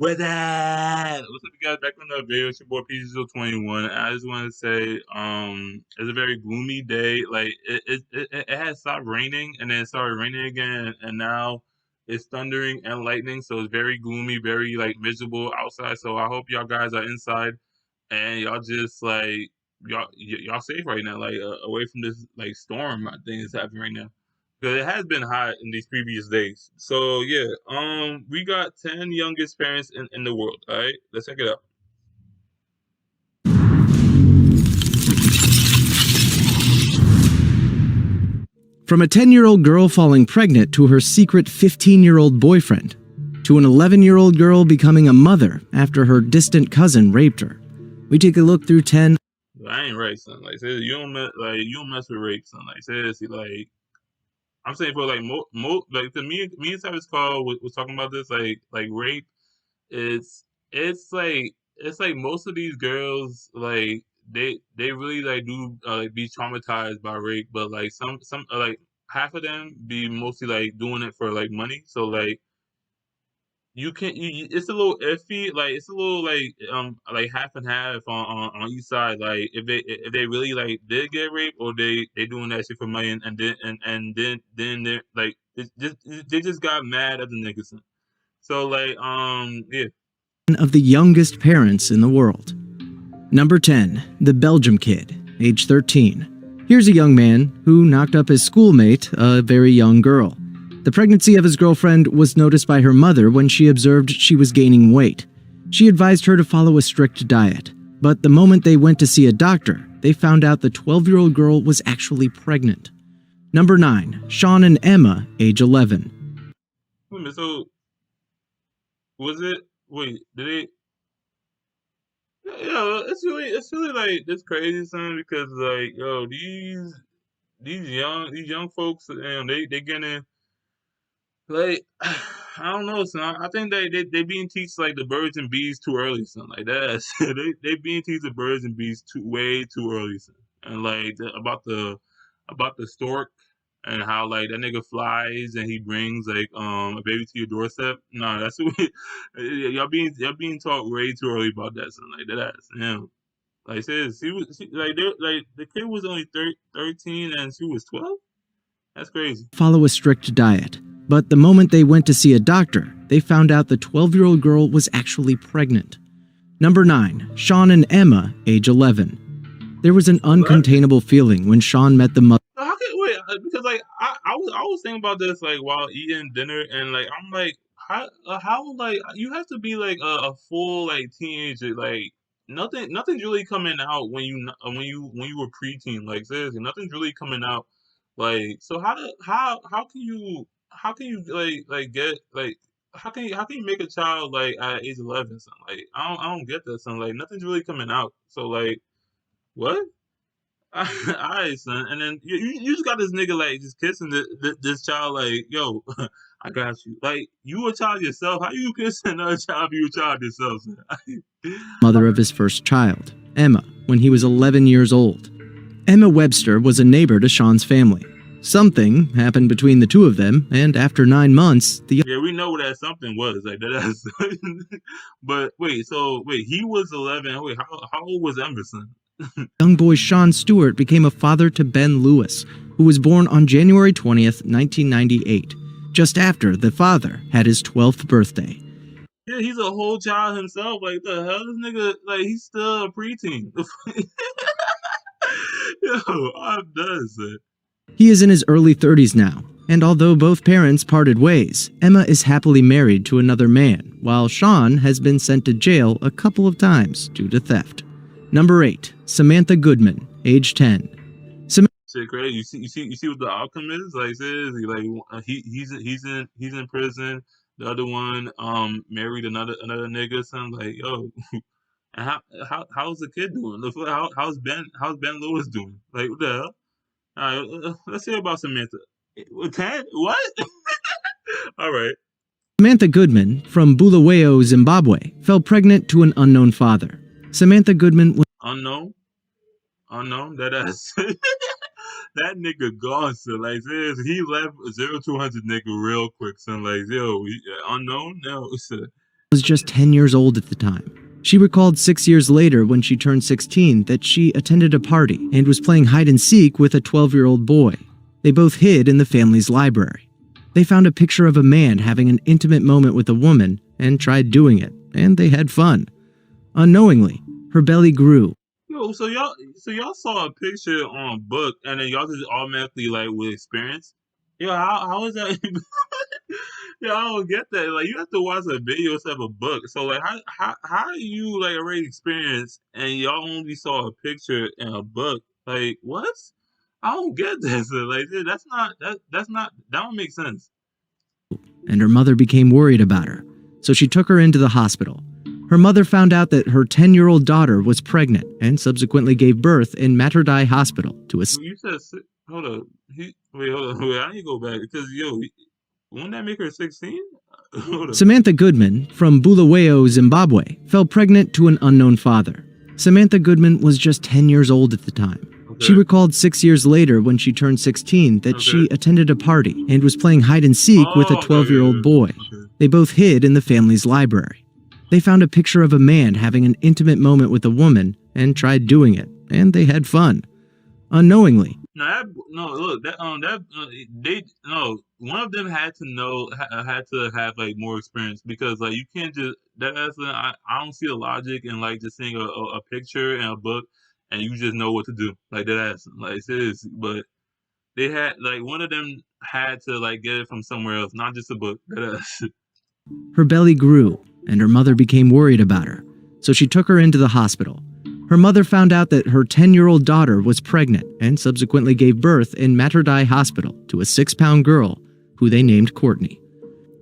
With that, what's up, you guys? Back on the video. It's your boy PJDRIZZLE 21. I just want to say, it's a very gloomy day. Like it had stopped raining and then it started raining again, and now it's thundering and lightning. So it's very gloomy, very like miserable outside. So I hope y'all guys are inside and y'all just like y'all safe right now, like away from this like storm I think is happening right now. Because it has been hot in these previous days. So yeah, we got 10 youngest parents in the world. All right, let's check it out. From a 10-year-old girl falling pregnant to her secret 15-year-old boyfriend, to an 11-year-old girl becoming a mother after her distant cousin raped her. We take a look through 10. I ain't right, son. Like, seriously, you don't mess with rape, son. Like, seriously, like, I'm saying for like like to me and Travis Call was talking about this. Like rape, it's it's like most of these girls like they really like do like be traumatized by rape, but like some like half of them be mostly like doing it for like money. So you can it's a little iffy, like it's a little like half and half on each side. Like if they really like did get raped or they doing that shit for money and then they're like they just got mad at the niggas. So like yeah. Of the youngest parents in the world. Number 10, the Belgium kid, age 13. Here's a young man who knocked up his schoolmate, a very young girl. The pregnancy of his girlfriend was noticed by her mother when she observed she was gaining weight. She advised her to follow a strict diet, but the moment they went to see a doctor, they found out the 12-year-old girl was actually pregnant. Number 9, Sean and Emma, age 11. Wait a minute, so was it wait, did they yo, it's really like this crazy son because like yo, these young folks they getting like I don't know, son. I think they being teach like the birds and bees too early, son. Like that. They being teach the birds and bees too way too early, son. And like about the stork and how like that nigga flies and he brings like a baby to your doorstep. Nah, that's what y'all being taught way too early about that, son. Like that ass. Yeah. Like says like the kid was only 13 and she was 12. That's crazy. Follow a strict diet, but the moment they went to see a doctor, they found out the 12-year-old girl was actually pregnant. Number 9, Sean and Emma, age 11. There was an uncontainable feeling when Sean met the mother. How can wait? Because like I was thinking about this like while eating dinner, and like I'm like how like you have to be like a full like teenager, like nothing's really coming out when when you were preteen, like seriously nothing's really coming out, like so how can you like get like how can you make a child like at age 11 something, like I don't get that something, like nothing's really coming out, so like what? Alright, son. And then you just got this nigga like just kissing this child like, yo, I got you. Like you a child yourself. How you kissing another child if you a child yourself, son? Mother of his first child, Emma, when he was 11 years old. Emma Webster was a neighbor to Sean's family. Something happened between the two of them, and after 9 months, the Yeah, we know what that something was. Like that's but wait, he was 11. Wait, how old was Emerson? young boy Sean Stewart became a father to Ben Lewis, who was born on January 20th, 1998, just after the father had his 12th birthday. Yeah, he's a whole child himself. Like the hell, this nigga, like he's still a preteen. Yo, I'm done, son. He is in his early 30s now, and although both parents parted ways, Emma is happily married to another man, while Sean has been sent to jail a couple of times due to theft. Number 8, Samantha Goodman, age 10. Shit, crazy. You see what the outcome is. Like, seriously, like he's in prison. The other one married another nigga. Son, like, yo, and how's the kid doing? How's Ben Lewis doing? Like, what the hell? All right, let's hear about Samantha. 10? What? All right. Samantha Goodman, from Bulawayo, Zimbabwe, fell pregnant to an unknown father. Samantha Goodman was Unknown. That ass. That nigga gone, son. Like, seriously, he left 0200 nigga real quick, son. Like, yo, unknown? No, son. was just 10 years old at the time. She recalled 6 years later, when she turned 16, that she attended a party and was playing hide-and-seek with a 12-year-old boy. They both hid in the family's library. They found a picture of a man having an intimate moment with a woman and tried doing it, and they had fun. Unknowingly, her belly grew. Yo, so y'all saw a picture on a book, and then y'all just automatically like with experience. Yo, how is that? Yeah, I don't get that. Like, you have to watch a video instead of a book. So, like, how you like already experienced, and y'all only saw a picture in a book? Like, what? I don't get this. Like, dude, that don't make sense. And her mother became worried about her, so she took her into the hospital. Her mother found out that her 10-year-old daughter was pregnant and subsequently gave birth in Materdei Hospital to a... You said, hold up. Hold on. Wait, I need to go back because wouldn't that make her 16? Hold up. Samantha Goodman from Bulawayo, Zimbabwe, fell pregnant to an unknown father. Samantha Goodman was just 10 years old at the time. Okay. She recalled 6 years later, when she turned 16, that she attended a party and was playing hide-and-seek with a 12-year-old boy. They both hid in the family's library. They found a picture of a man having an intimate moment with a woman and tried doing it, and they had fun. Unknowingly, one of them had to know, had to have like more experience, because like you can't just I don't see the logic in like just seeing a picture in a book and you just know what to do, like that ass, like seriously. But they had like one of them had to like get it from somewhere else, not just a book. That ass. her belly grew, and her mother became worried about her, so she took her into the hospital. Her mother found out that her 10-year-old daughter was pregnant and subsequently gave birth in Materdei Hospital to a 6-pound girl who they named Courtney.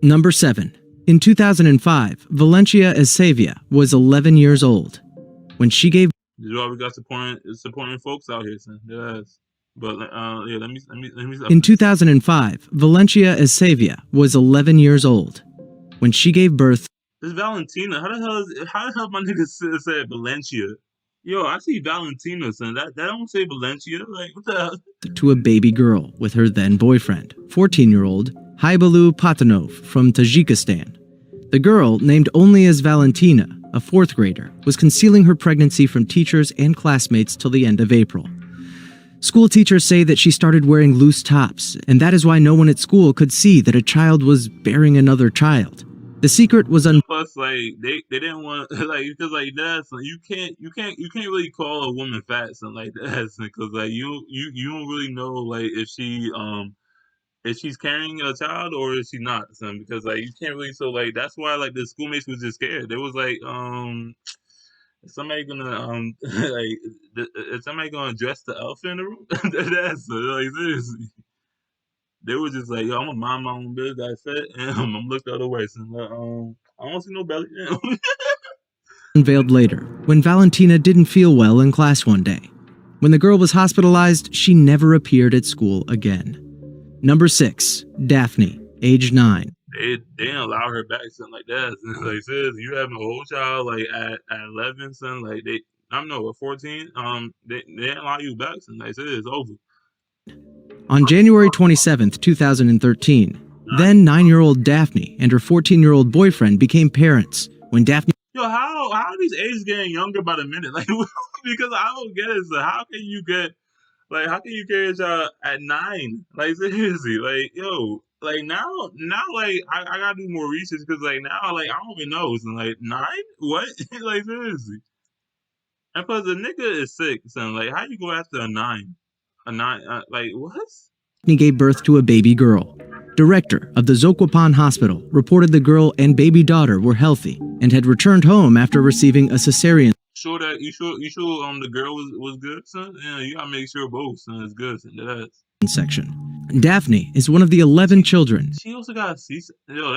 Number 7. In 2005, Valencia Ezevia was 11 years old. When she gave... This is why we got supporting folks out here, son. Yes. But yeah, let me. In 2005, Valencia Ezevia was 11 years old. When she gave birth... This Valentina, how the hell my nigga said Valencia? Yo, I see Valentina, son. That don't say Valencia. Like, what the hell? To a baby girl with her then boyfriend, 14-year-old Haibalu Patanov from Tajikistan. The girl, named only as Valentina, a 4th grader, was concealing her pregnancy from teachers and classmates till the end of April. School teachers say that she started wearing loose tops, and that is why no one at school could see that a child was bearing another child. The secret was Plus, like they didn't want like, because like that's like, you can't really call a woman fat, something like that, because like you don't really know like if she's carrying a child or is she not, son, because like you can't really, so like that's why like the schoolmates was just scared. They was like is somebody gonna is somebody gonna dress the elephant in the room? That's like seriously. They were just like, yo, I'm gonna mind my own business. That's it. And I'm gonna look the other way. So, I don't see no belly. unveiled later, when Valentina didn't feel well in class one day. When the girl was hospitalized, she never appeared at school again. Number 6. Daphne, age 9. They didn't allow her back, something like that. Like, sis, you having a whole child like at 11, son. Like I'm no at 14. They didn't allow you back, son. Like, sis, it's over. On January 27, 2013, then 9-year-old Daphne and her 14-year-old boyfriend became parents. When Daphne... Yo, how are these ages getting younger by the minute? Like, because I don't get it. So how can you carry a child at 9? Like, seriously, like, yo, like now, like, I gotta do more research, because like now, like, I don't even know. So like 9? What? Like, seriously. And plus, the nigga is sick, son. Like, how you go after a 9? Like, what? He gave birth to a baby girl. Director of the Zokwapan Hospital reported the girl and baby daughter were healthy and had returned home after receiving a cesarean. Sure that you sure the girl was good, son? Yeah, you gotta make sure both, son, is good, son. Section. Daphne is one of the 11 children. She also got a C. Yo,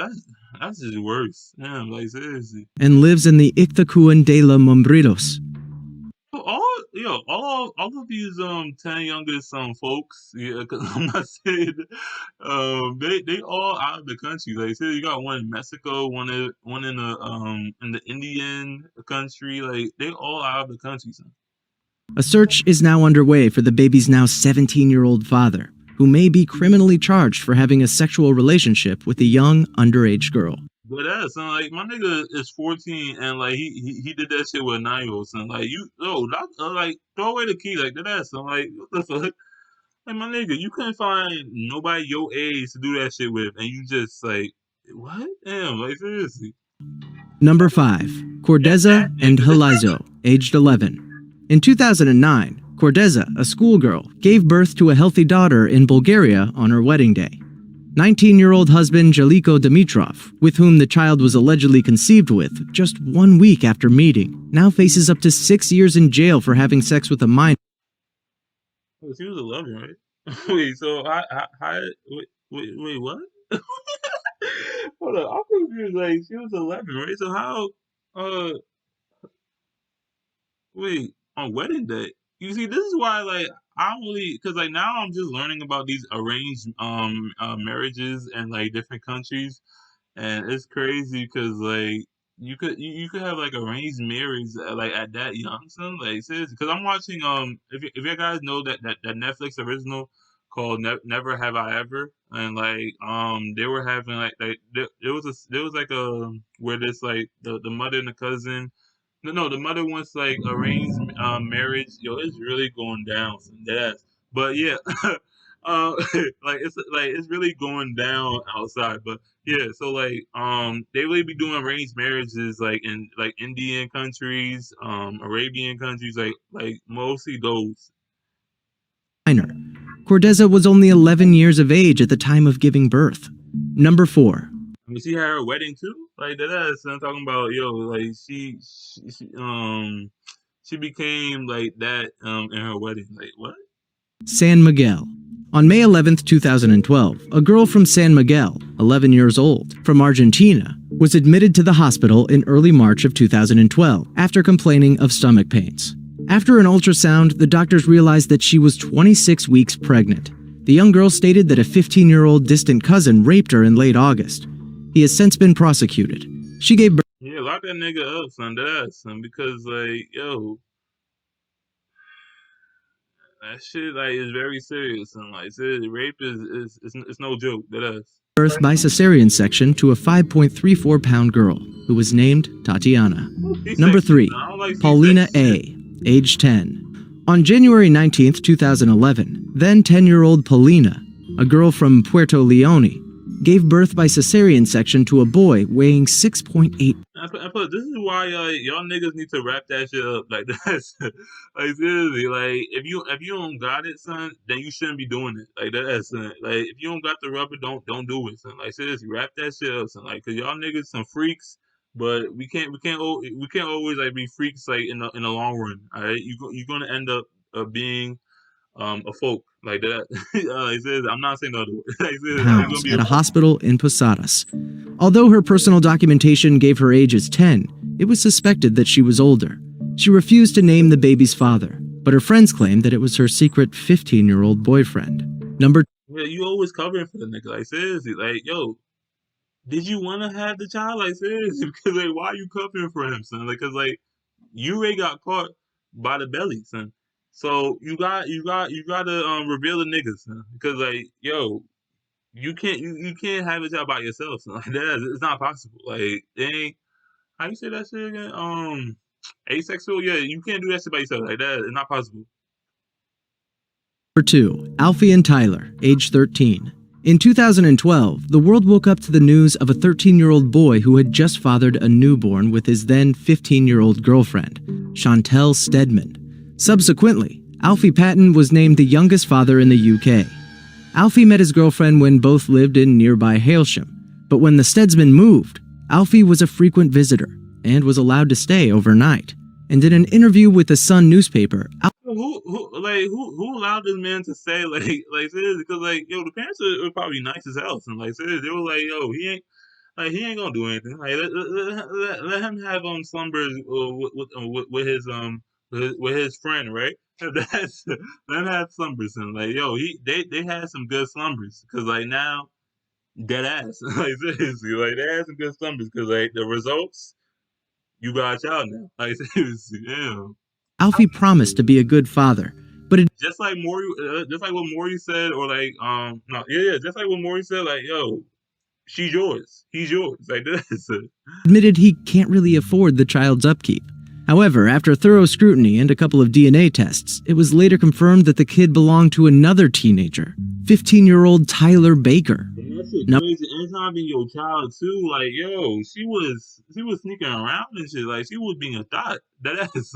that's just worse. Damn, like seriously. And lives in the Ictacuan de la Mombrillos. All of these 10 youngest folks, yeah, cause I'm not saying they all out of the country. Like, say you got one in Mexico, one in the Indian country. Like, they all out of the country, son. A search is now underway for the baby's now 17-year-old father, who may be criminally charged for having a sexual relationship with a young underage girl. But that son, like my nigga is 14 and like he did that shit with a 9-year-old son. Like you, no, not like throw away the key like that son. Like what the fuck? Like my nigga, you couldn't find nobody your age to do that shit with, and you just like what? Damn, like seriously. Number 5. Cordeza That and nigga. Helizo, aged 11. In 2009, Cordeza, a schoolgirl, gave birth to a healthy daughter in Bulgaria on her wedding day. 19-year-old husband Jeliko Dimitrov, with whom the child was allegedly conceived with just 1 week after meeting, now faces up to 6 years in jail for having sex with a minor. Oh, she was 11, right? Wait, so wait, what? Hold on, I'm confused. Like she was 11, right? So how? Uh, Wait, on wedding day? You see, this is why like I don't really because like now I'm just learning about these arranged marriages in like different countries, and it's crazy because like you could have like arranged marriage like at that young son like seriously because I'm watching if you guys know that Netflix original called Never Have I Ever and like they were having like there was like a where this like the mother and the cousin no, the mother wants like arranged marriage. Yo, it's really going down some death. But yeah, uh, like it's really going down outside. But yeah, so like they really be doing arranged marriages like in like Indian countries, Arabian countries, like mostly those. Cordeza was only 11 years of age at the time of giving birth. Number 4. I mean, she had her wedding too. Like that's I'm talking about. Yo, like she became like that in her wedding. Like what? San Miguel. On May 11, 2012, a girl from San Miguel, 11 years old, from Argentina, was admitted to the hospital in early March of 2012 after complaining of stomach pains. After an ultrasound, the doctors realized that she was 26 weeks pregnant. The young girl stated that a 15-year-old distant cousin raped her in late August. He has since been prosecuted. She gave birth. Yeah, lock that nigga up, son. That son, because like, yo, that shit like is very serious, and like, seriously, rape is it's no joke. That ass. Birth by cesarean section to a 5.34-pound girl who was named Tatiana. Number C-section. 3. I don't like Paulina C-section shit. A., age 10. On January 19, 2011, then 10-year-old Paulina, a girl from Puerto Leone, gave birth by cesarean section to a boy weighing 6.8. I put this is why y'all niggas need to wrap that shit up. Like that's like seriously. Like if you don't got it, son, then you shouldn't be doing it. Like that's son. Like if you don't got the rubber, don't do it, son. Like seriously, wrap that shit up, son. Like cause y'all niggas some freaks, but we can't always like be freaks like in the long run. All right, you're gonna end up being a folk like that. Like seriously, I'm not saying the other word. Like seriously, you're gonna Pounds be at a a folk. hospital in Posadas. Although her personal documentation gave her age as 10, it was suspected that she was older. She refused to name the baby's father, but her friends claimed that it was her secret 15-year-old boyfriend. Number Yeah, you always covering for the nigga. Like seriously, like yo, did you want to have the child? Like seriously, because like why you covering for him, son? Like, cause like you already got caught by the belly, son. So you got to reveal the niggas, son. Because like yo, you can't have a child by yourself, son. Like it's not possible. Like they ain't how you say that shit again? Asexual. Yeah, you can't do that shit by yourself. Like that, it's not possible. 2. Alfie and Tyler, age 13. In 2012, the world woke up to the news of a 13-year-old boy who had just fathered a newborn with his then 15-year-old girlfriend, Chantel Stedman. Subsequently, Alfie Patton was named the youngest father in the UK. Alfie met his girlfriend when both lived in nearby Hailsham, but when the Stedsman moved, Alfie was a frequent visitor and was allowed to stay overnight. And in an interview with the Sun newspaper, Who allowed this man to say like seriously? Because like yo, the parents are probably nice as hell, and like seriously, they were like yo, he ain't gonna do anything. Like let him have slumbers with his friend, right? That's let him have slumbers, and like yo, they had some good slumbers because like now dead ass like seriously, like they had some good slumbers because like the results you got a child now, like seriously, yeah. Alfie promised to be a good father, but it Just like Maury, just like what Maury said, or like no, yeah, just like what Maury said, like yo, she's yours. He's yours. Like this. Admitted he can't really afford the child's upkeep. However, after thorough scrutiny and a couple of DNA tests, it was later confirmed that the kid belonged to another teenager, 15-year-old Tyler Baker. And that shit crazy. And it's not being your child too. Like, yo, she was sneaking around and shit. Like she was being a thought. That ass.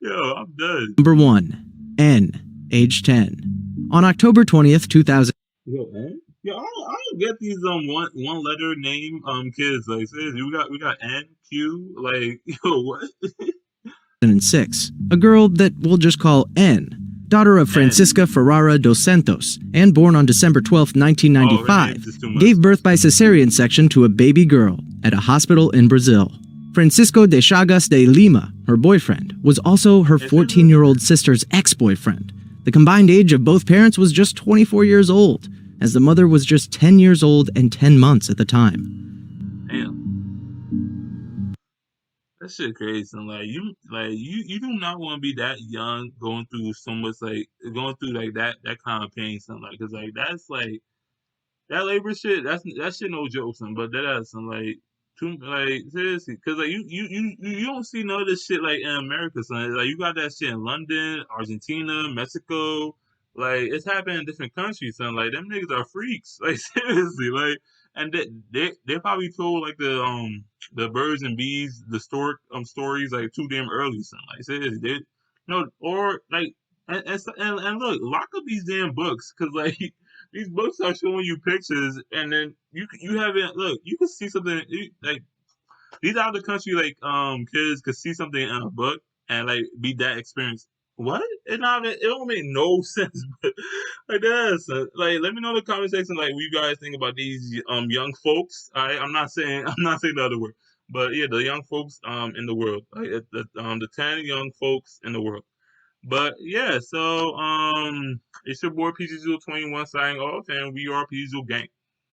Yo, I'm done. Number 1. N, age 10. On October 20th, 2000. Yo, N? Yo, I don't get these one letter name kids. Like seriously, we got N, Q, like yo, what? 2006, a girl that we'll just call N, daughter of N. Francisca Ferrara dos Santos, and born on December 12, Oh, her name's 1995, just too much. gave birth by cesarean section to a baby girl at a hospital in Brazil. Francisco de Chagas de Lima, her boyfriend, was also her 14-year-old sister's ex-boyfriend. The combined age of both parents was just 24 years old, as the mother was just 10 years old and 10 months at the time. Damn. That shit crazy. Son. You do not want to be that young going through so much going through that kind of pain, son. Like, cause like that's like that labor shit. That shit no joke, son. But that is some like seriously, cause like you don't see none of this shit like in America, son. Like you got that shit in London, Argentina, Mexico. Like it's happening in different countries, son. Like them niggas are freaks. Like seriously, like and they probably told like the birds and bees the stork stories like too damn early, son. Like seriously, they no or like and look, lock up these damn books, cause like these books are showing you pictures, and then you haven't look. You can see something like these out of the country like kids could see something in a book and like be that experience. What? It don't make no sense. But like that's like let me know in the comment section like what you guys think about these young folks. I'm not saying I'm not saying the other word, but yeah, the young folks in the world, like the 10 young folks in the world. But yeah, so it's your boy PJDRIZZLE 21 signing off, and we are PJDRIZZLE Gang.